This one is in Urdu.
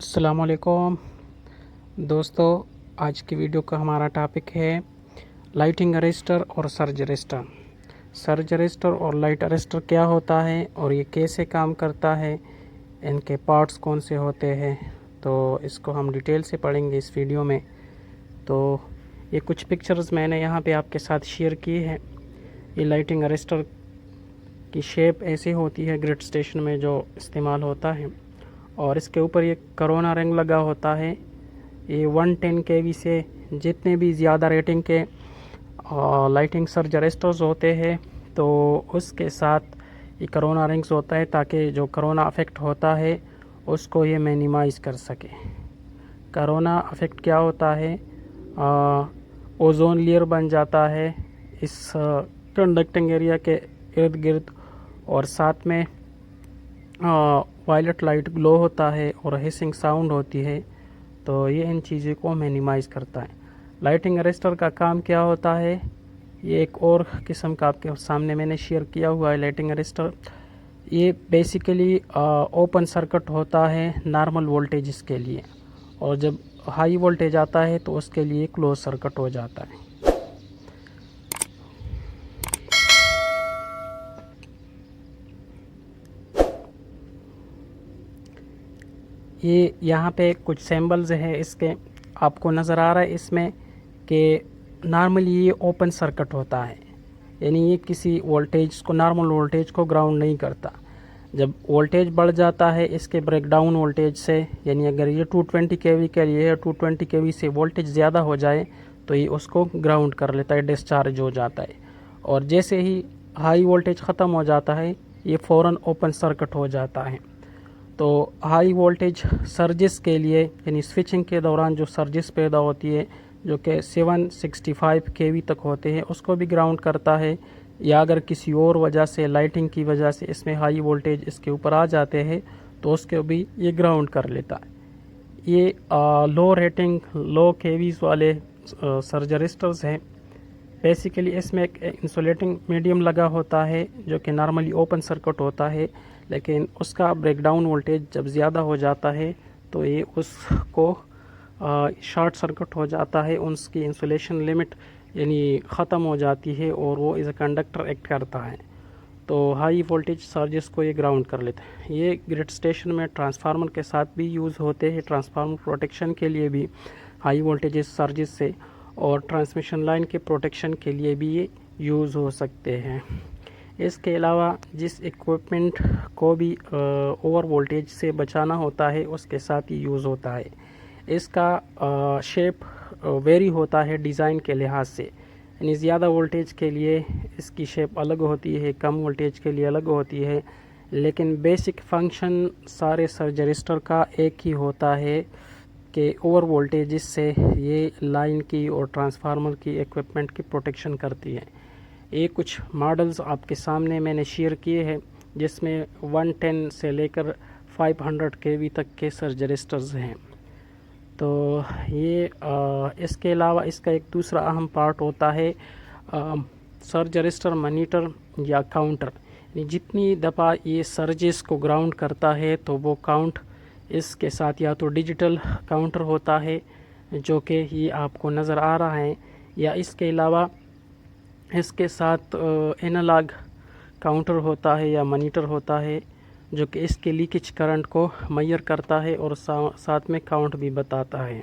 السلام علیکم دوستو، آج کی ویڈیو کا ہمارا ٹاپک ہے لائٹنگ اریسٹر اور سرج اریسٹر۔ سرج اریسٹر اور لائٹ اریسٹر کیا ہوتا ہے اور یہ کیسے کام کرتا ہے، ان کے پارٹس کون سے ہوتے ہیں، تو اس کو ہم ڈیٹیل سے پڑھیں گے اس ویڈیو میں۔ تو یہ کچھ پکچرز میں نے یہاں پہ آپ کے ساتھ شیئر کی ہے۔ یہ لائٹنگ اریسٹر کی شیپ ایسی ہوتی ہے گرڈ اسٹیشن میں جو استعمال ہوتا ہے، اور اس کے اوپر یہ کرونا رنگ لگا ہوتا ہے۔ یہ 110 kV سے جتنے بھی زیادہ ریٹنگ کے لائٹنگ سرج اریسٹرز ہوتے ہیں تو اس کے ساتھ یہ کرونا رنگز ہوتا ہے تاکہ جو کرونا افیکٹ ہوتا ہے اس کو یہ مینیمائز کر سکے۔ کرونا افیکٹ کیا ہوتا ہے، اوزون لیئر بن جاتا ہے اس کنڈکٹنگ ایریا کے ارد گرد، اور ساتھ میں وائلٹ لائٹ گلو ہوتا ہے اور ہیسنگ ساؤنڈ ہوتی ہے، تو یہ ان چیزوں کو مینیمائز کرتا ہے۔ لائٹنگ اریسٹر کا کام کیا ہوتا ہے، یہ ایک اور قسم کا آپ کے سامنے میں نے شیئر کیا ہوا ہے لائٹنگ اریسٹر۔ یہ بیسیکلی اوپن سرکٹ ہوتا ہے نارمل وولٹیجز کے لیے، اور جب ہائی وولٹیج آتا ہے تو اس کے لیے کلوز سرکٹ ہو جاتا ہے۔ یہ یہاں پہ کچھ سیمبلز ہیں اس کے، آپ کو نظر آ رہا ہے اس میں کہ نارملی یہ اوپن سرکٹ ہوتا ہے، یعنی یہ کسی وولٹیج کو، نارمل وولٹیج کو گراؤنڈ نہیں کرتا۔ جب وولٹیج بڑھ جاتا ہے اس کے بریک ڈاؤن وولٹیج سے، یعنی اگر یہ 220 kV کے لیے ہے، 220 kV سے وولٹیج زیادہ ہو جائے تو یہ اس کو گراؤنڈ کر لیتا ہے، ڈسچارج ہو جاتا ہے، اور جیسے ہی ہائی وولٹیج ختم ہو جاتا ہے یہ فوراً اوپن سرکٹ ہو جاتا ہے۔ تو ہائی وولٹیج سرجز کے لیے، یعنی سوئچنگ کے دوران جو سرجز پیدا ہوتی ہے جو کہ 765 kV تک ہوتے ہیں، اس کو بھی گراؤنڈ کرتا ہے، یا اگر کسی اور وجہ سے، لائٹنگ کی وجہ سے اس میں ہائی وولٹیج اس کے اوپر آ جاتے ہیں تو اس کو بھی یہ گراؤنڈ کر لیتا ہے۔ یہ لو ریٹنگ، لو کیویز والے سرج اریسٹرز ہیں۔ بیسیکلی اس میں ایک انسولیٹنگ میڈیم لگا ہوتا ہے جو کہ نارملی اوپن سرکٹ ہوتا ہے، لیکن اس کا بریک ڈاؤن وولٹیج جب زیادہ ہو جاتا ہے تو یہ اس کو شارٹ سرکٹ ہو جاتا ہے، اس کی انسولیشن لمٹ یعنی ختم ہو جاتی ہے اور وہ ایز اے کنڈکٹر ایکٹ کرتا ہے، تو ہائی وولٹیج سرجز کو یہ گراؤنڈ کر لیتا ہے۔ یہ گرڈ اسٹیشن میں ٹرانسفارمر کے ساتھ بھی یوز ہوتے ہیں، ٹرانسفارمر پروٹیکشن کے لیے بھی ہائی وولٹیج سرجز سے، اور ٹرانسمیشن لائن کے پروٹیکشن کے لیے بھی یہ یوز ہو سکتے ہیں۔ اس کے علاوہ جس ایکوپمنٹ کو بھی اوور وولٹیج سے بچانا ہوتا ہے اس کے ساتھ یہ یوز ہوتا ہے۔ اس کا شیپ ویری ہوتا ہے ڈیزائن کے لحاظ سے، یعنی زیادہ وولٹیج کے لیے اس کی شیپ الگ ہوتی ہے، کم وولٹیج کے لیے الگ ہوتی ہے، لیکن بیسک فنکشن سارے سرج اریسٹر کا ایک ہی ہوتا ہے کہ اوور وولٹیجز سے یہ لائن کی اور ٹرانسفارمر کی ایکوپمنٹ کی پروٹیکشن کرتی ہے۔ یہ کچھ ماڈلز آپ کے سامنے میں نے شیئر کیے ہیں جس میں 110 سے لے کر 500 kV تک کے سرج اریسٹرز ہیں۔ تو یہ اس کے علاوہ اس کا ایک دوسرا اہم پارٹ ہوتا ہے سرج اریسٹر مانیٹر یا کاؤنٹر، یعنی جتنی دفعہ یہ سرجز کو گراؤنڈ کرتا ہے تو وہ کاؤنٹ اس کے ساتھ یا تو ڈیجیٹل کاؤنٹر ہوتا ہے جو کہ یہ آپ کو نظر آ رہا ہے، یا اس کے علاوہ اس کے ساتھ اینالاگ کاؤنٹر ہوتا ہے یا مانیٹر ہوتا ہے جو کہ اس کے لیکیج کرنٹ کو میئر کرتا ہے اور ساتھ میں کاؤنٹ بھی بتاتا ہے۔